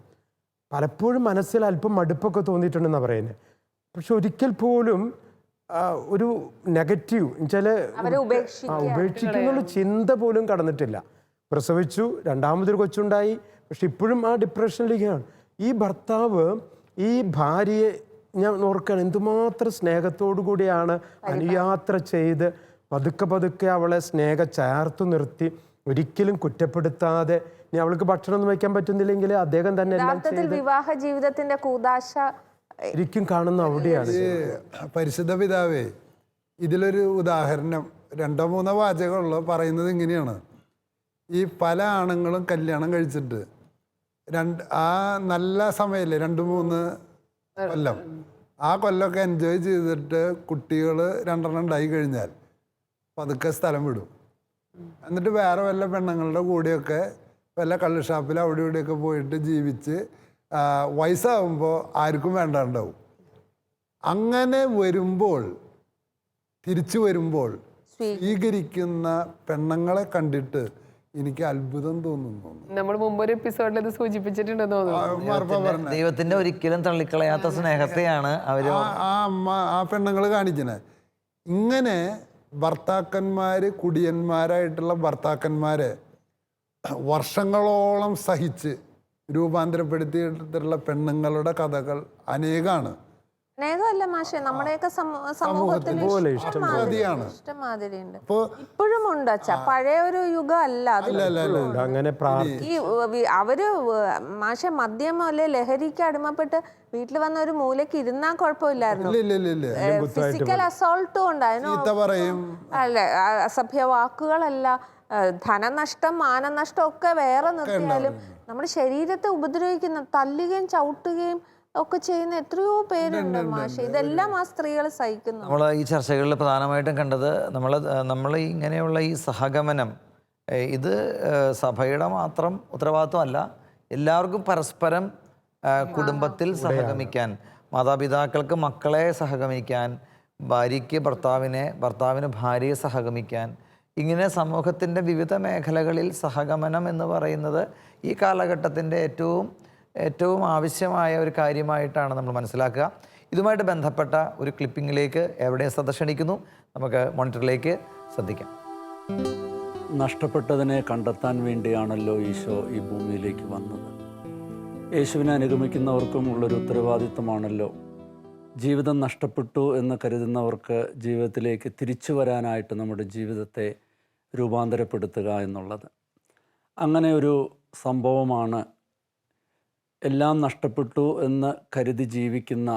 പലപ്പോഴും മനസ്സിൽ അല്പം മടുപ്പൊക്കെ തോന്നിയിട്ടുണ്ടെന്നാണ് പറയുന്നത്. പക്ഷെ ഒരിക്കൽ പോലും ഒരു നെഗറ്റീവ് വെച്ചാൽ ഉപേക്ഷിക്കുന്നുള്ള ചിന്ത പോലും കടന്നിട്ടില്ല. പ്രസവിച്ചു, രണ്ടാമതൊരു കൊച്ചുണ്ടായി. പക്ഷെ ഇപ്പോഴും ആ ഡിപ്രഷനിലേക്കാണ്. ഈ ഭർത്താവ് ഈ ഭാര്യയെ ഞാൻ ഓർക്കുകയാണ്, എന്തുമാത്രം സ്നേഹത്തോടു കൂടിയാണ് അനുയാത്ര ചെയ്ത് പതുക്കെ പതുക്കെ അവളെ ചേർത്ത് നിർത്തി, ഒരിക്കലും കുറ്റപ്പെടുത്താതെ. ഇനി അവൾക്ക് ഭക്ഷണം ഒന്നും വയ്ക്കാൻ പറ്റുന്നില്ലെങ്കിൽ അദ്ദേഹം തന്നെ എല്ലാം യഥാർത്ഥത്തിൽ വിവാഹ ജീവിതത്തിന്റെ കൂദാശ ശരിക്കും കാണുന്ന അവിടെയാണ്. പരിശുദ്ധ പിതാവേ, ഇതിലൊരു ഉദാഹരണം 2-3 വാചകമുള്ള പറയുന്നത് ഇങ്ങനെയാണ്. ഈ പല ആണുങ്ങളും കല്യാണം കഴിച്ചിട്ട് ആ നല്ല സമയല്ലേ 2-3 കൊല്ലം, ആ കൊല്ലമൊക്കെ എൻജോയ് ചെയ്തിട്ട് കുട്ടികൾ 2 ഉണ്ടായി കഴിഞ്ഞാൽ പതുക്കെ സ്ഥലം വിടും. എന്നിട്ട് വേറെ വല്ല പെണ്ണുങ്ങളുടെ കൂടെയൊക്കെ വല്ല കള്ള് ഷാപ്പിൽ അവിടെ ഇവിടെയൊക്കെ പോയിട്ട് ജീവിച്ച് വയസ്സാകുമ്പോൾ ആർക്കും വേണ്ടാണ്ടാവും. അങ്ങനെ വരുമ്പോൾ, തിരിച്ചു വരുമ്പോൾ സ്വീകരിക്കുന്ന പെണ്ണുങ്ങളെ കണ്ടിട്ട് എനിക്ക് അത്ഭുതം തോന്നുന്നു. നമ്മൾ മുമ്പൊരു എപ്പിസോഡിൽ ഇത് സൂചിപ്പിച്ചിട്ടുണ്ടെന്ന് തോന്നുന്നു. ദൈവത്തിന്റെ ഒരിക്കലും തള്ളിക്കളയാത്ത സ്നേഹത്തെയാണ് അവര് ആ പെണ്ണുങ്ങൾ കാണിക്കണേ. ഇങ്ങനെ ഭർത്താക്കന്മാര്, കുടിയന്മാരായിട്ടുള്ള ഭർത്താക്കന്മാരെ വർഷങ്ങളോളം സഹിച്ച് രൂപാന്തരപ്പെടുത്തിയിട്ടുള്ള പെണ്ണുങ്ങളുടെ കഥകൾ അനേകമാണ്. അനേകമല്ല മാഷെ, നമ്മുടെയൊക്കെ സമൂഹത്തിൽ ഇഷ്ടംമാതിരി ഉണ്ട്. ഇപ്പോഴും ഉണ്ട് അച്ഛാ, പഴയ ഒരു യുഗം അല്ല അത്. ഈ അവര് മാഷെ മദ്യം അല്ലെ ലഹരിക്ക് അടിമപ്പെട്ട് വീട്ടിൽ വന്ന ഒരു മൂലയ്ക്ക് ഇരുന്നാൽ കുഴപ്പമില്ലായിരുന്നു. ഫിസിക്കൽ അസോൾട്ടും ഉണ്ടായിരുന്നു. അല്ലെ, അസഭ്യ വാക്കുകളല്ല, ധനനഷ്ടം, മാനനഷ്ടം ഒക്കെ വേറെ നിർത്തിയാലും നമ്മുടെ ശരീരത്തെ ഉപദ്രവിക്കുന്ന, തല്ലുകയും ചവിട്ടുകയും ഒക്കെ ചെയ്യുന്ന എത്രയോ പേരുണ്ട് മാഷെ. ഇതെല്ലാം ആ സ്ത്രീകൾ സഹിക്കുന്നു. നമ്മൾ ഈ ചർച്ചകളിൽ പ്രധാനമായിട്ടും കണ്ടത് നമ്മൾ ഇങ്ങനെയുള്ള ഈ സഹഗമനം, ഇത് സഭയുടെ മാത്രം ഉത്തരവാദിത്വമല്ല. എല്ലാവർക്കും പരസ്പരം കുടുംബത്തിൽ സഹഗമിക്കാൻ, മാതാപിതാക്കൾക്ക് മക്കളെ സഹഗമിക്കാൻ, ഭാര്യയ്ക്ക് ഭർത്താവിന് ഭാര്യയെ സഹഗമിക്കാൻ, ഇങ്ങനെ സമൂഹത്തിൻ്റെ വിവിധ മേഖലകളിൽ സഹഗമനം എന്ന് പറയുന്നത് ഈ കാലഘട്ടത്തിൻ്റെ ഏറ്റവും ആവശ്യമായ ഒരു കാര്യമായിട്ടാണ് നമ്മൾ മനസ്സിലാക്കുക. ഇതുമായിട്ട് ബന്ധപ്പെട്ട ഒരു ക്ലിപ്പിങ്ങിലേക്ക് എവിടെയും ശ്രദ്ധ ക്ഷണിക്കുന്നു. നമുക്ക് മോണിറ്ററിലേക്ക് ശ്രദ്ധിക്കാം. നഷ്ടപ്പെട്ടതിനെ കണ്ടെത്താൻ വേണ്ടിയാണല്ലോ ഈശോ ഈ ഭൂമിയിലേക്ക് വന്നത്. യേശുവിനെ അനുഗമിക്കുന്നവർക്കും ഉള്ളൊരു ഉത്തരവാദിത്വമാണല്ലോ ജീവിതം നഷ്ടപ്പെട്ടു എന്ന് കരുതുന്നവർക്ക് ജീവിതത്തിലേക്ക് തിരിച്ചു വരാനായിട്ട് നമ്മുടെ ജീവിതത്തെ രൂപാന്തരപ്പെടുത്തുക എന്നുള്ളത്. അങ്ങനെ ഒരു സംഭവമാണ് എല്ലാം നഷ്ടപ്പെട്ടു എന്ന് കരുതി ജീവിക്കുന്ന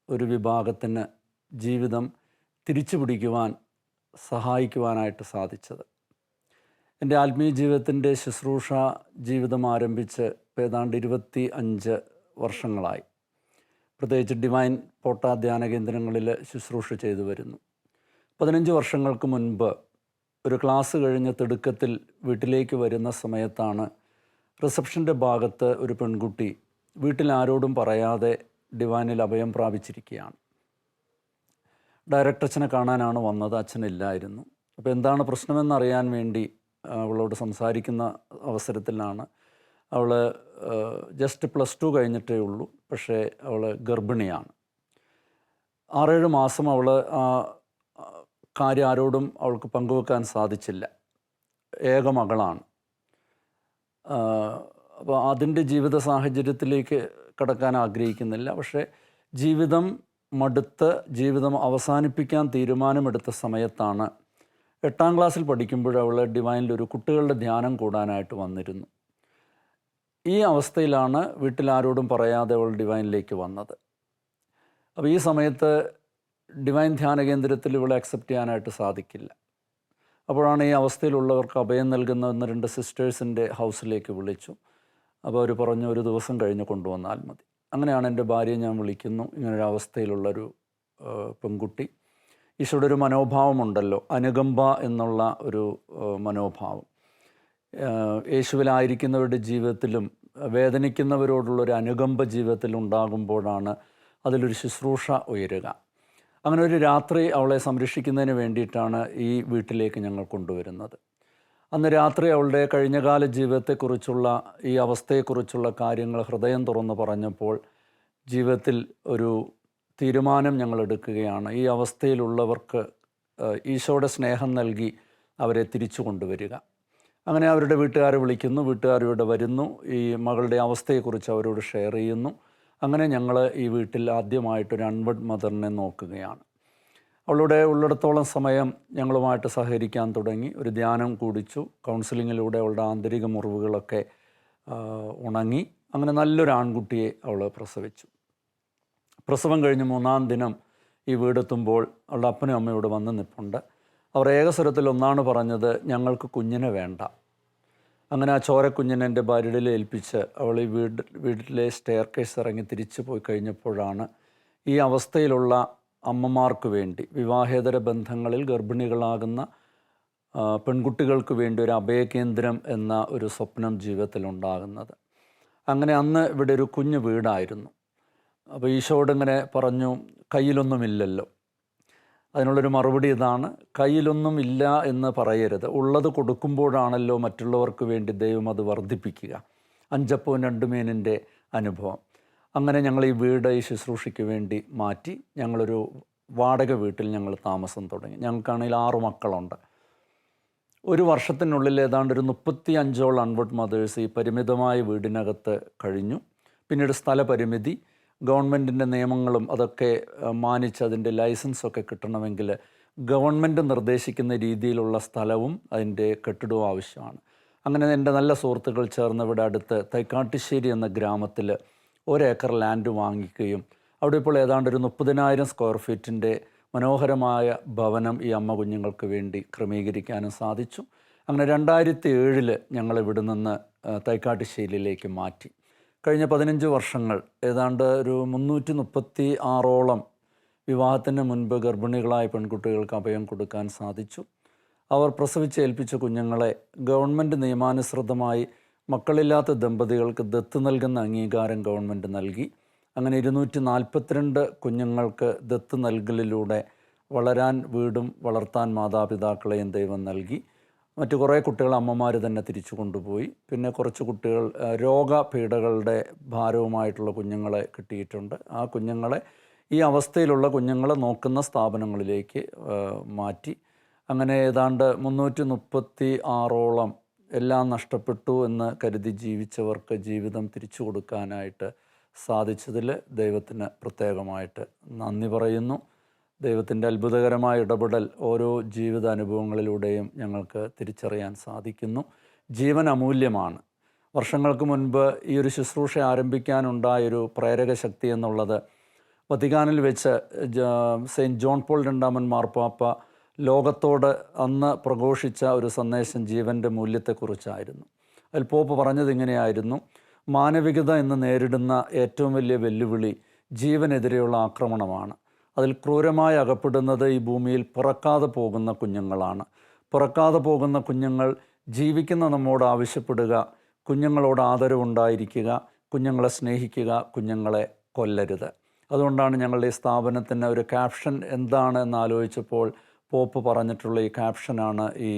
ഒരു വിഭാഗത്തിന് ജീവിതം തിരിച്ചു പിടിക്കുവാൻ സഹായിക്കുവാനായിട്ട് സാധിച്ചത്. എൻ്റെ ആത്മീയ ജീവിതത്തിൻ്റെ ശുശ്രൂഷ ജീവിതം ആരംഭിച്ച് ഏതാണ്ട് 25 വർഷങ്ങളായി. പ്രത്യേകിച്ച് ഡിവൈൻ പോട്ട ധ്യാന കേന്ദ്രങ്ങളിൽ ശുശ്രൂഷ ചെയ്തു വരുന്നു. 15 വർഷങ്ങൾക്ക് മുൻപ് ഒരു ക്ലാസ് കഴിഞ്ഞ് തിടുക്കത്തിൽ വീട്ടിലേക്ക് വരുന്ന സമയത്താണ് റിസപ്ഷൻ്റെ ഭാഗത്ത് ഒരു പെൺകുട്ടി വീട്ടിൽ ആരോടും പറയാതെ ഡിവൈനിൽ അഭയം പ്രാപിച്ചിരിക്കുകയാണ്. ഡയറക്ടർ അച്ഛനെ കാണാനാണ് വന്നത്, അച്ഛനില്ലായിരുന്നു. അപ്പോൾ എന്താണ് പ്രശ്നമെന്നറിയാൻ വേണ്ടി അവളോട് സംസാരിക്കുന്ന അവസരത്തിലാണ് അവൾ ജസ്റ്റ് +2 കഴിഞ്ഞിട്ടേ ഉള്ളൂ, പക്ഷേ അവൾ ഗർഭിണിയാണ്. 6-7 മാസം അവൾ കാര്യം ആരോടും അവൾക്ക് പങ്കുവെക്കാൻ സാധിച്ചില്ല. ഏക മകളാണ്. അപ്പോൾ അതിൻ്റെ ജീവിത സാഹചര്യത്തിലേക്ക് കടക്കാൻ ആഗ്രഹിക്കുന്നില്ല. പക്ഷേ ജീവിതം മടുത്ത് ജീവിതം അവസാനിപ്പിക്കാൻ തീരുമാനമെടുത്ത സമയത്താണ് 8ാം ക്ലാസ്സിൽ പഠിക്കുമ്പോൾ അവൾ ഡിവൈനിലൊരു കുട്ടികളുടെ ധ്യാനം കൂടാനായിട്ട് വന്നിരുന്നു. ഈ അവസ്ഥയിലാണ് വീട്ടിൽ ആരോടും പറയാതെ അവൾ ഡിവൈനിലേക്ക് വന്നത്. അപ്പോൾ ഈ സമയത്ത് ഡിവൈൻ ധ്യാന കേന്ദ്രത്തിൽ ഇവളെ അക്സെപ്റ്റ് ചെയ്യാനായിട്ട് സാധിക്കില്ല. അപ്പോഴാണ് ഈ അവസ്ഥയിലുള്ളവർക്ക് അഭയം നൽകുന്ന 1-2 സിസ്റ്റേഴ്സിൻ്റെ ഹൗസിലേക്ക് വിളിച്ചു. അപ്പോൾ അവർ പറഞ്ഞു, ഒരു ദിവസം കഴിഞ്ഞ് കൊണ്ടുവന്നാൽ മതി. അങ്ങനെയാണ് എൻ്റെ ഭാര്യയെ ഞാൻ വിളിക്കുന്നു. ഇങ്ങനൊരു അവസ്ഥയിലുള്ളൊരു പെൺകുട്ടി. ഈശോയുടെ ഒരു മനോഭാവമുണ്ടല്ലോ, അനുകമ്പ എന്നുള്ള ഒരു മനോഭാവം. യേശുവിലായിരിക്കുന്നവരുടെ ജീവിതത്തിലും വേദനിക്കുന്നവരോടുള്ളൊരു അനുകമ്പ ജീവിതത്തിൽ ഉണ്ടാകുമ്പോഴാണ് അതിലൊരു ശുശ്രൂഷ ഉയരുക. അങ്ങനെ ഒരു രാത്രി അവളെ സംരക്ഷിക്കുന്നതിന് വേണ്ടിയിട്ടാണ് ഈ വീട്ടിലേക്ക് ഞങ്ങൾ കൊണ്ടുവരുന്നത്. അന്ന് രാത്രി അവളുടെ കഴിഞ്ഞകാല ജീവിതത്തെക്കുറിച്ചുള്ള ഈ അവസ്ഥയെക്കുറിച്ചുള്ള കാര്യങ്ങൾ ഹൃദയം തുറന്ന് പറഞ്ഞപ്പോൾ ജീവിതത്തിൽ ഒരു തീരുമാനം ഞങ്ങൾ എടുക്കുകയാണ്. ഈ അവസ്ഥയിലുള്ളവർക്ക് ഈശോയുടെ സ്നേഹം നൽകി അവരെ തിരിച്ചു കൊണ്ടുവരിക. അങ്ങനെ അവരുടെ വീട്ടുകാരെ വിളിക്കുന്നു, വീട്ടുകാർ ഇവിടെ വരുന്നു, ഈ മകളുടെ അവസ്ഥയെക്കുറിച്ച് അവരോട് ഷെയർ ചെയ്യുന്നു. അങ്ങനെ ഞങ്ങൾ ഈ വീട്ടിൽ ആദ്യമായിട്ടൊരു അൺവഡ് മദറിനെ നോക്കുകയാണ്. അവളുടെ ഉള്ളിടത്തോളം സമയം ഞങ്ങളുമായിട്ട് സഹകരിക്കാൻ തുടങ്ങി. ഒരു ധ്യാനം കൂടിച്ചു. കൗൺസിലിങ്ങിലൂടെ അവളുടെ ആന്തരിക മുറിവുകളൊക്കെ ഉണങ്ങി. അങ്ങനെ നല്ലൊരു ആൺകുട്ടിയെ അവൾ പ്രസവിച്ചു. പ്രസവം കഴിഞ്ഞ് 3-ാം ദിനം ഈ വീടെത്തുമ്പോൾ അവളുടെ അപ്പനും അമ്മയും ഇവിടെ വന്ന് നിൽപ്പുണ്ട്. അവർ ഏകസ്വരത്തിൽ ഒന്നാണ് പറഞ്ഞത്, ഞങ്ങൾക്ക് കുഞ്ഞിനെ വേണ്ട. അങ്ങനെ ആ ചോരക്കുഞ്ഞിനെ എൻ്റെ ഭാര്യയിൽ ഏൽപ്പിച്ച് അവൾ ഈ വീട്ടിലെ സ്റ്റെയർ കേസ് ഇറങ്ങി തിരിച്ചു പോയി കഴിഞ്ഞപ്പോഴാണ് ഈ അവസ്ഥയിലുള്ള അമ്മമാർക്ക് വേണ്ടി, വിവാഹേതര ബന്ധങ്ങളിൽ ഗർഭിണികളാകുന്ന പെൺകുട്ടികൾക്ക് വേണ്ടി ഒരു അഭയകേന്ദ്രം എന്ന ഒരു സ്വപ്നം ജീവിതത്തിലുണ്ടാകുന്നത്. അങ്ങനെ അന്ന് ഇവിടെ ഒരു കുഞ്ഞു വീടായിരുന്നു. അപ്പോൾ ഈശോയോട് ഇങ്ങനെ പറഞ്ഞു, കയ്യിലൊന്നുമില്ലല്ലോ. അതിനുള്ളൊരു മറുപടി ഇതാണ്, കയ്യിലൊന്നും ഇല്ല എന്ന് പറയരുത്, ഉള്ളത് കൊടുക്കുമ്പോഴാണല്ലോ മറ്റുള്ളവർക്ക് വേണ്ടി ദൈവം അത് വർദ്ധിപ്പിക്കുക. 5 അപ്പവും 2 മീനിൻ്റെ അനുഭവം. അങ്ങനെ ഞങ്ങൾ ഈ വീട് ഈ ശുശ്രൂഷയ്ക്ക് വേണ്ടി മാറ്റി. ഞങ്ങളൊരു വാടക വീട്ടിൽ ഞങ്ങൾ താമസം തുടങ്ങി. ഞങ്ങൾക്കാണെങ്കിൽ 6 മക്കളുണ്ട്. ഒരു വർഷത്തിനുള്ളിൽ ഏതാണ്ട് ഒരു 35ഓളം അൺവഡ് മദേഴ്സ് ഈ പരിമിതമായ വീടിനകത്ത് കഴിഞ്ഞു. പിന്നീട് സ്ഥലപരിമിതി, ഗവൺമെൻറ്റിൻ്റെ നിയമങ്ങളും അതൊക്കെ മാനിച്ച് അതിൻ്റെ ലൈസൻസൊക്കെ കിട്ടണമെങ്കിൽ ഗവൺമെൻറ് നിർദ്ദേശിക്കുന്ന രീതിയിലുള്ള സ്ഥലവും അതിൻ്റെ കെട്ടിടവും ആവശ്യമാണ്. അങ്ങനെ എൻ്റെ നല്ല സുഹൃത്തുക്കൾ ചേർന്ന് ഇവിടെ അടുത്ത് തൈക്കാട്ടുശ്ശേരി എന്ന ഗ്രാമത്തിൽ 1 ഏക്കർ ലാൻഡ് വാങ്ങിക്കുകയും അവിടെ ഇപ്പോൾ ഏതാണ്ട് ഒരു 30,000 സ്ക്വയർ ഫീറ്റിൻ്റെ മനോഹരമായ ഭവനം ഈ അമ്മ കുഞ്ഞുങ്ങൾക്ക് വേണ്ടി ക്രമീകരിക്കാനും സാധിച്ചു. അങ്ങനെ 2007 ഞങ്ങൾ ഇവിടെ നിന്ന് തൈക്കാട്ടുശ്ശേരിയിലേക്ക് മാറ്റി. കഴിഞ്ഞ 15 വർഷങ്ങൾ ഏതാണ്ട് ഒരു 336ഓളം വിവാഹത്തിന് മുൻപ് ഗർഭിണികളായ പെൺകുട്ടികൾക്ക് അഭയം കൊടുക്കാൻ സാധിച്ചു. അവർ പ്രസവിച്ചേൽപ്പിച്ച കുഞ്ഞുങ്ങളെ ഗവൺമെൻറ് നിയമാനുസൃതമായി മക്കളില്ലാത്ത ദമ്പതികൾക്ക് ദത്ത് നൽകുന്ന അംഗീകാരം ഗവൺമെൻറ് നൽകി. അങ്ങനെ 242 കുഞ്ഞുങ്ങൾക്ക് ദത്ത് നൽകലിലൂടെ വളരാൻ വീടും വളർത്താൻ മാതാപിതാക്കളെയും ദൈവം നൽകി. മറ്റു കുറേ കുട്ടികൾ അമ്മമാർ തന്നെ തിരിച്ചു കൊണ്ടുപോയി. പിന്നെ കുറച്ച് കുട്ടികൾ രോഗപീഠകളുടെ ഭാരവുമായിട്ടുള്ള കുഞ്ഞുങ്ങളെ കിട്ടിയിട്ടുണ്ട്. ആ കുഞ്ഞുങ്ങളെ, ഈ അവസ്ഥയിലുള്ള കുഞ്ഞുങ്ങളെ നോക്കുന്ന സ്ഥാപനങ്ങളിലേക്ക് മാറ്റി. അങ്ങനെ ഏതാണ്ട് 336ഓളം എല്ലാം നഷ്ടപ്പെട്ടു എന്ന് കരുതി ജീവിച്ചവർക്ക് ജീവിതം തിരിച്ചു കൊടുക്കാനായിട്ട് സാധിച്ചതിൽ ദൈവത്തിന് പ്രത്യേകമായിട്ട് നന്ദി പറയുന്നു. ദൈവത്തിൻ്റെ അത്ഭുതകരമായ ഇടപെടൽ ഓരോ ജീവിത അനുഭവങ്ങളിലൂടെയും ഞങ്ങൾക്ക് തിരിച്ചറിയാൻ സാധിക്കുന്നു. ജീവൻ അമൂല്യമാണ്. വർഷങ്ങൾക്ക് മുൻപ് ഈ ഒരു ശുശ്രൂഷ ആരംഭിക്കാനുണ്ടായൊരു പ്രേരക ശക്തി എന്നുള്ളത് വത്തിക്കാനിൽ വെച്ച് സെയിൻറ്റ് ജോൺ പോൾ II മാർപ്പാപ്പ ലോകത്തോട് അന്ന് പ്രഘോഷിച്ച ഒരു സന്ദേശം ജീവൻ്റെ മൂല്യത്തെക്കുറിച്ചായിരുന്നു. അതിൽ പോപ്പ് പറഞ്ഞത് ഇങ്ങനെയായിരുന്നു: മാനവികത എന്ന് നേരിടുന്ന ഏറ്റവും വലിയ വെല്ലുവിളി ജീവനെതിരെയുള്ള ആക്രമണമാണ്. അതിൽ ക്രൂരമായി അകപ്പെടുന്നത് ഈ ഭൂമിയിൽ പിറക്കാതെ പോകുന്ന കുഞ്ഞുങ്ങളാണ്. പിറക്കാതെ പോകുന്ന കുഞ്ഞുങ്ങൾ ജീവിക്കുന്ന നമ്മോട് ആവശ്യപ്പെടുക, കുഞ്ഞുങ്ങളോട് ആദരവുണ്ടായിരിക്കുക, കുഞ്ഞുങ്ങളെ സ്നേഹിക്കുക, കുഞ്ഞുങ്ങളെ കൊല്ലരുത്. അതുകൊണ്ടാണ് ഞങ്ങളുടെ ഈ സ്ഥാപനത്തിന് ഒരു ക്യാപ്ഷൻ എന്താണ് എന്നാലോചിച്ചപ്പോൾ പോപ്പ് പറഞ്ഞിട്ടുള്ള ഈ ക്യാപ്ഷനാണ് ഈ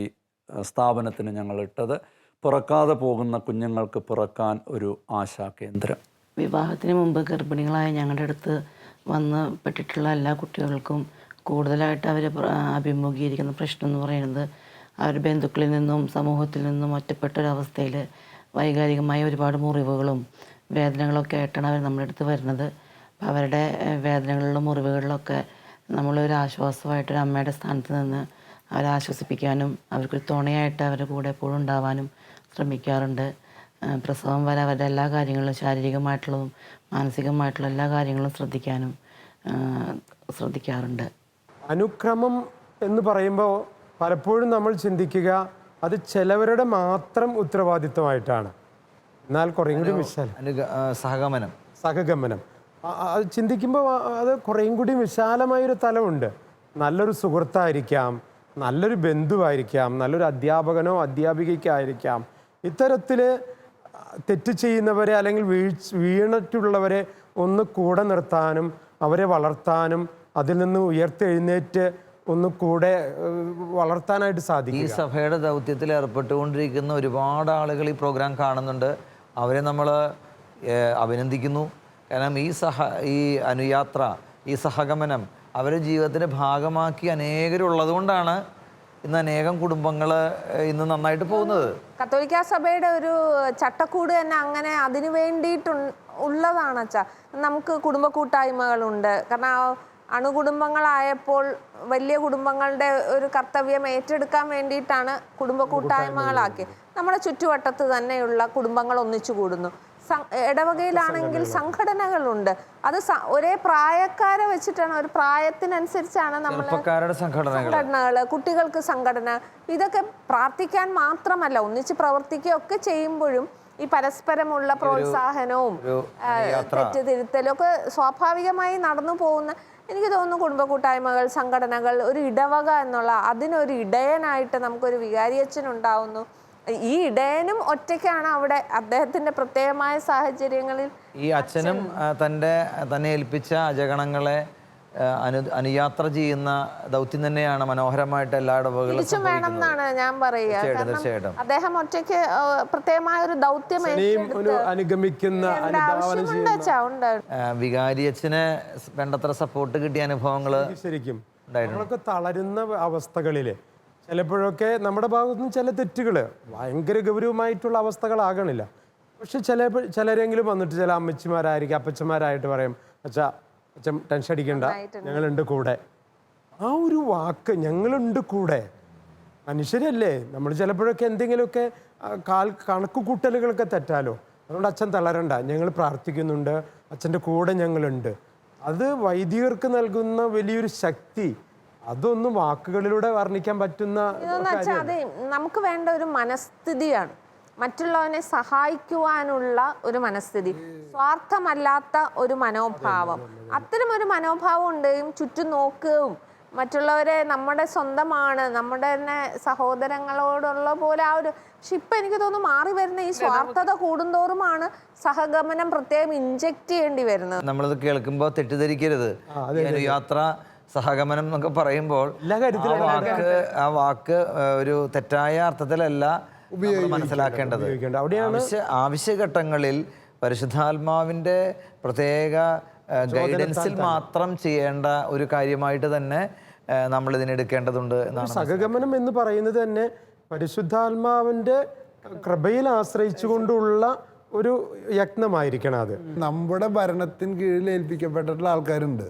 സ്ഥാപനത്തിന് ഞങ്ങൾ ഇട്ടത്: പിറക്കാതെ പോകുന്ന കുഞ്ഞുങ്ങൾക്ക് പിറക്കാൻ ഒരു ആശാകേന്ദ്രം. വിവാഹത്തിന് മുമ്പ് ഗർഭിണികളായ ഞങ്ങളുടെ അടുത്ത് വന്ന് പെട്ടിട്ടുള്ള എല്ലാ കുട്ടികൾക്കും കൂടുതലായിട്ട് അവർ അഭിമുഖീകരിക്കുന്ന പ്രശ്നം എന്ന് പറയുന്നത് അവർ ബന്ധുക്കളിൽ നിന്നും സമൂഹത്തിൽ നിന്നും ഒറ്റപ്പെട്ടൊരവസ്ഥയിൽ വൈകാരികമായ ഒരുപാട് മുറിവുകളും വേദനകളൊക്കെ ആയിട്ടാണ് അവർ നമ്മുടെ അടുത്ത് വരുന്നത്. അപ്പോൾ അവരുടെ വേദനകളിലും മുറിവുകളിലൊക്കെ നമ്മളൊരു ആശ്വാസമായിട്ടൊരു അമ്മയുടെ സ്ഥാനത്ത് നിന്ന് അവരെ ആശ്വസിപ്പിക്കാനും അവർക്കൊരു തുണയായിട്ട് അവരുടെ കൂടെ എപ്പോഴും ഉണ്ടാവാനും ശ്രമിക്കാറുണ്ട്. പ്രസവം വരെ അവരുടെ എല്ലാ കാര്യങ്ങളും, ശാരീരികമായിട്ടുള്ളതും മാനസികമായിട്ടുള്ള എല്ലാ കാര്യങ്ങളും ശ്രദ്ധിക്കാറുണ്ട്. അനുക്രമം എന്ന് പറയുമ്പോൾ പലപ്പോഴും നമ്മൾ ചിന്തിക്കുക അത് ചിലവരുടെ മാത്രം ഉത്തരവാദിത്വമായിട്ടാണ്. എന്നാൽ കുറേയും കൂടി സഹഗമനം അത് ചിന്തിക്കുമ്പോൾ അത് കുറേയും കൂടി വിശാലമായൊരു തലമുണ്ട്. നല്ലൊരു സുഹൃത്തായിരിക്കാം, നല്ലൊരു ബന്ധുവായിരിക്കാം, നല്ലൊരു അധ്യാപകനോ അധ്യാപികയ്ക്കായിരിക്കാം. ഇത്തരത്തിൽ തെറ്റ് ചെയ്യുന്നവരെ അല്ലെങ്കിൽ വീണിട്ടുള്ളവരെ ഒന്ന് കൂടെ നിർത്താനും അവരെ വളർത്താനും അതിൽ നിന്ന് ഉയർത്തെഴുന്നേറ്റ് ഒന്ന് കൂടെ വളർത്താനായിട്ട് സാധിക്കും. ഈ സഭയുടെ ദൗത്യത്തിൽ ഏർപ്പെട്ടുകൊണ്ടിരിക്കുന്ന ഒരുപാട് ആളുകൾ ഈ പ്രോഗ്രാം കാണുന്നുണ്ട്. അവരെ നമ്മൾ അഭിനന്ദിക്കുന്നു. കാരണം ഈ അനുയാത്ര, ഈ സഹഗമനം അവരുടെ ജീവിതത്തിൻ്റെ ഭാഗമാക്കി അനേകരുള്ളത് കൊണ്ടാണ് ഇന്ന് അനേകം കുടുംബങ്ങൾ ഇന്ന് നന്നായിട്ട് പോകുന്നത്. കത്തോലിക്ക സഭയുടെ ഒരു ചട്ടക്കൂട് തന്നെ അങ്ങനെ അതിനു വേണ്ടിയിട്ട് ഉള്ളതാണ് അച്ഛാ. നമുക്ക് കുടുംബ കൂട്ടായ്മകളുണ്ട്. കാരണം അണുകുടുംബങ്ങളായപ്പോൾ വലിയ കുടുംബങ്ങളുടെ ഒരു കർത്തവ്യം ഏറ്റെടുക്കാൻ വേണ്ടിയിട്ടാണ് കുടുംബ കൂട്ടായ്മകളാക്കി. നമ്മുടെ ചുറ്റുവട്ടത്ത് തന്നെയുള്ള കുടുംബങ്ങൾ ഒന്നിച്ചു കൂടുന്നു. ഇടവകയിലാണെങ്കിൽ സംഘടനകളുണ്ട്. അത് ഒരേ പ്രായക്കാരെ വെച്ചിട്ടാണ്, ഒരു പ്രായത്തിനനുസരിച്ചാണ് നമ്മൾ സംഘടനകള്, കുട്ടികൾക്ക് സംഘടന. ഇതൊക്കെ പ്രാർത്ഥിക്കാൻ മാത്രമല്ല, ഒന്നിച്ച് പ്രവർത്തിക്കുകയൊക്കെ ചെയ്യുമ്പോഴും ഈ പരസ്പരമുള്ള പ്രോത്സാഹനവും തെറ്റുതിരുത്തലും ഒക്കെ സ്വാഭാവികമായി നടന്നു പോകുന്ന, എനിക്ക് തോന്നുന്നു കുടുംബ കൂട്ടായ്മകൾ, സംഘടനകൾ, ഒരു ഇടവക എന്നുള്ള അതിനൊരു ഇടയനായിട്ട് നമുക്കൊരു വികാരിയച്ഛൻ ഉണ്ടാവുന്നു. ഈ ഇടയനും ഒറ്റയ്ക്കാണ് അവിടെ അദ്ദേഹത്തിന്റെ പ്രത്യേകമായ സാഹചര്യങ്ങളിൽ. ഈ അച്ഛനും തന്നെ ഏൽപ്പിച്ച അജഗണങ്ങളെ അനുയാത്ര ചെയ്യുന്ന ദൗത്യം തന്നെയാണ് മനോഹരമായിട്ട് എല്ലാ ഇടവകളും തിരിച്ചും വേണം എന്നാണ് ഞാൻ പറയുക. അദ്ദേഹം ഒറ്റയ്ക്ക് പ്രത്യേകമായ ഒരു ദൗത്യം അനുഗമിക്കുന്ന വികാരിയച്ഛന് വേണ്ടത്ര സപ്പോർട്ട് കിട്ടിയ അനുഭവങ്ങൾ ശരിക്കും നമ്മളൊക്കെ തളരുന്ന അവസ്ഥകളില് ചിലപ്പോഴൊക്കെ നമ്മുടെ ഭാഗത്തുനിന്ന് ചില തെറ്റുകൾ ഭയങ്കര ഗൗരവമായിട്ടുള്ള അവസ്ഥകളാകണില്ല. പക്ഷെ ചിലരെങ്കിലും വന്നിട്ട് ചില അമ്മച്ചിമാരായിരിക്കും, അപ്പച്ചന്മാരായിട്ട് പറയും, അച്ഛൻ ടെൻഷൻ അടിക്കണ്ട, ഞങ്ങളുണ്ട് കൂടെ. ആ ഒരു വാക്ക് ഞങ്ങളുണ്ട് കൂടെ, മനുഷ്യരല്ലേ നമ്മൾ, ചിലപ്പോഴൊക്കെ എന്തെങ്കിലുമൊക്കെ കണക്ക് കൂട്ടലുകളൊക്കെ തെറ്റാലോ. അതുകൊണ്ട് അച്ഛൻ തളരണ്ട, ഞങ്ങൾ പ്രാർത്ഥിക്കുന്നുണ്ട്, അച്ഛൻ്റെ കൂടെ ഞങ്ങളുണ്ട്. അത് വൈദികർക്ക് നൽകുന്ന വലിയൊരു ശക്തി, അതൊന്നും വാക്കുകളിലൂടെ വർണ്ണിക്കാൻ പറ്റുന്ന. അതെ, നമുക്ക് വേണ്ട ഒരു മനസ്ഥിതിയാണ്, മറ്റുള്ളവനെ സഹായിക്കുവാനുള്ള ഒരു മനസ്ഥിതി, സ്വാർത്ഥമല്ലാത്ത ഒരു മനോഭാവം. അത്തരം ഒരു മനോഭാവം ഉണ്ടെങ്കിലും ചുറ്റും നോക്കുകയും മറ്റുള്ളവരെ നമ്മുടെ സ്വന്തമാണ്, നമ്മുടെ തന്നെ സഹോദരങ്ങളോടുള്ള പോലെ ആ ഒരു. പക്ഷെ ഇപ്പൊ എനിക്ക് തോന്നുന്നു മാറി വരുന്ന ഈ സ്വാർത്ഥത കൂടുന്തോറുമാണ് സഹഗമനം പ്രത്യേകം ഇൻജെക്ട് ചെയ്യേണ്ടി വരുന്നത്. നമ്മളിത് കേൾക്കുമ്പോൾ തെറ്റിദ്ധരിക്കരുത്. യാത്ര, സഹഗമനം എന്നൊക്കെ പറയുമ്പോൾ ആ വാക്ക് ഒരു തെറ്റായ അർത്ഥത്തിലല്ല മനസ്സിലാക്കേണ്ടത്. ആവശ്യഘട്ടങ്ങളിൽ പരിശുദ്ധാത്മാവിന്റെ പ്രത്യേക ഗൈഡൻസിൽ മാത്രം ചെയ്യേണ്ട ഒരു കാര്യമായിട്ട് തന്നെ നമ്മൾ ഇതിനെടുക്കേണ്ടതുണ്ട് എന്നാണ്. സഹഗമനം എന്ന് പറയുന്നത് തന്നെ പരിശുദ്ധാത്മാവിന്റെ കൃപയിൽ ആശ്രയിച്ചുകൊണ്ടുള്ള ഒരു യത്നമായിരിക്കണം. അത് നമ്മുടെ ഭരണത്തിന് കീഴിൽ ഏൽപ്പിക്കപ്പെട്ടിട്ടുള്ള ആൾക്കാരുണ്ട്.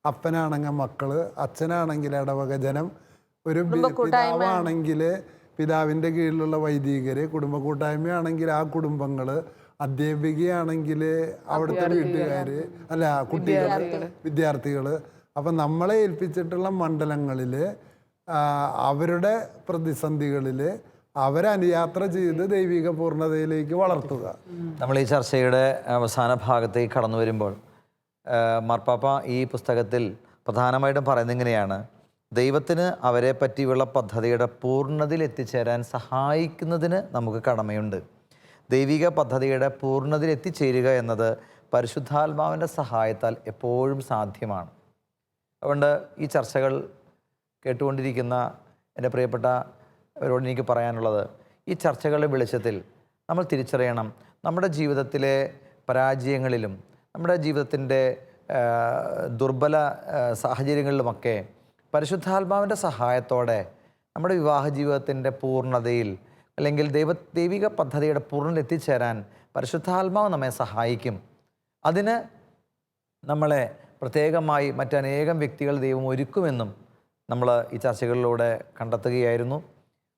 അപ്പനാണെങ്കിൽ മക്കള്, അച്ഛനാണെങ്കിൽ ഇടവക ജനം, ഒരു പിതാവാണെങ്കിൽ പിതാവിൻ്റെ കീഴിലുള്ള വൈദികര്, കുടുംബ കൂട്ടായ്മയാണെങ്കിൽ ആ കുടുംബങ്ങള്, അധ്യാപികയാണെങ്കിൽ അവിടുത്തെ വീട്ടുകാര്, അല്ല കുട്ടികള്, വിദ്യാർത്ഥികള്. അപ്പം നമ്മളെ ഏൽപ്പിച്ചിട്ടുള്ള മണ്ഡലങ്ങളില് അവരുടെ പ്രതിസന്ധികളില് അവരനുയാത്ര ചെയ്ത് ദൈവിക പൂർണ്ണതയിലേക്ക് വളർത്തുക. നമ്മൾ ഈ ചർച്ചയുടെ അവസാന ഭാഗത്തേക്ക് കടന്നു വരുമ്പോൾ മാർപ്പാപ്പ ഈ പുസ്തകത്തിൽ പ്രധാനമായിട്ടും പറയുന്നത് ഇങ്ങനെയാണ്: ദൈവത്തിന് അവരെ പറ്റിയുള്ള പദ്ധതിയുടെ പൂർണ്ണതയിൽ എത്തിച്ചേരാൻ സഹായിക്കുന്നതിന് നമുക്ക് കടമയുണ്ട്. ദൈവിക പദ്ധതിയുടെ പൂർണ്ണതയിൽ എത്തിച്ചേരുക എന്നത് പരിശുദ്ധാത്മാവിൻ്റെ സഹായത്താൽ എപ്പോഴും സാധ്യമാണ്. അതുകൊണ്ട് ഈ ചർച്ചകൾ കേട്ടുകൊണ്ടിരിക്കുന്ന എൻ്റെ പ്രിയപ്പെട്ടവരോട് എനിക്ക് പറയാനുള്ളത്, ഈ ചർച്ചകളുടെ വെളിച്ചത്തിൽ നമ്മൾ തിരിച്ചറിയണം, നമ്മുടെ ജീവിതത്തിലെ പരാജയങ്ങളിലും നമ്മുടെ ജീവിതത്തിൻ്റെ ദുർബല സാഹചര്യങ്ങളിലുമൊക്കെ പരിശുദ്ധാത്മാവിൻ്റെ സഹായത്തോടെ നമ്മുടെ വിവാഹ ജീവിതത്തിൻ്റെ പൂർണ്ണതയിൽ അല്ലെങ്കിൽ ദൈവിക പദ്ധതിയുടെ പൂർണ്ണതയിൽ എത്തിച്ചേരാൻ പരിശുദ്ധാത്മാവ് നമ്മെ സഹായിക്കും. അതിന് നമ്മളെ പ്രത്യേകമായി മറ്റനേകം വ്യക്തികൾ ദൈവം ഒരുക്കുമെന്നും നമ്മൾ ഈ ചർച്ചകളിലൂടെ കണ്ടെത്തുകയായിരുന്നു.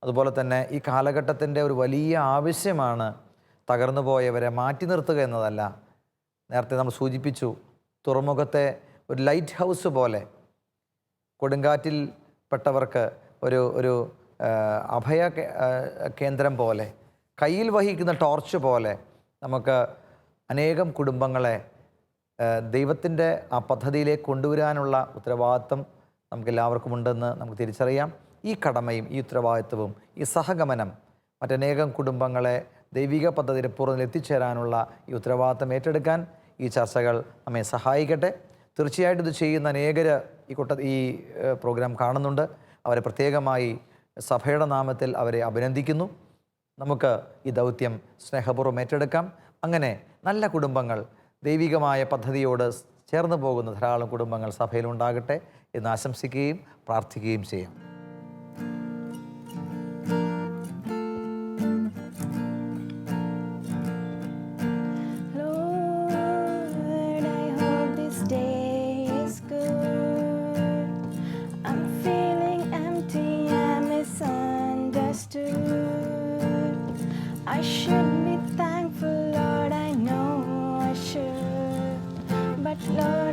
അതുപോലെ തന്നെ ഈ കാലഘട്ടത്തിൻ്റെ ഒരു വലിയ ആവശ്യമാണ് തകർന്നു പോയവരെ മാറ്റി നിർത്തുക എന്നതല്ല. നേരത്തെ നമ്മൾ സൂചിപ്പിച്ചു, തുറമുഖത്തെ ഒരു ലൈറ്റ് ഹൗസ് പോലെ, കൊടുങ്കാറ്റിൽ പെട്ടവർക്ക് ഒരു അഭയ കേന്ദ്രം പോലെ, കയ്യിൽ വഹിക്കുന്ന ടോർച്ച് പോലെ നമുക്ക് അനേകം കുടുംബങ്ങളെ ദൈവത്തിൻ്റെ ആ പദ്ധതിയിലേക്ക് കൊണ്ടുവരാനുള്ള ഉത്തരവാദിത്വം നമുക്കെല്ലാവർക്കും ഉണ്ടെന്ന് നമുക്ക് തിരിച്ചറിയാം. ഈ കടമയും ഈ ഉത്തരവാദിത്വവും ഈ സഹഗമനം മറ്റനേകം കുടുംബങ്ങളെ ദൈവിക പദ്ധതിയുടെ പൂർണ്ണതയിൽ എത്തിച്ചേരാനുള്ള ഈ ഉത്തരവാദിത്വം ഏറ്റെടുക്കാൻ ഈ ചർച്ചകൾ നമ്മെ സഹായിക്കട്ടെ. തീർച്ചയായിട്ടും ഇത് ചെയ്യുന്ന അനേകർ ഈ പ്രോഗ്രാം കാണുന്നുണ്ട്. അവരെ പ്രത്യേകമായി സഭയുടെ നാമത്തിൽ അവരെ അഭിനന്ദിക്കുന്നു. നമുക്ക് ഈ ദൗത്യം സ്നേഹപൂർവ്വം ഏറ്റെടുക്കാം. അങ്ങനെ നല്ല കുടുംബങ്ങൾ, ദൈവികമായ പദ്ധതിയോട് ചേർന്ന് പോകുന്ന ധാരാളം കുടുംബങ്ങൾ സഭയിലുണ്ടാകട്ടെ എന്ന് ആശംസിക്കുകയും പ്രാർത്ഥിക്കുകയും ചെയ്യാം. much love.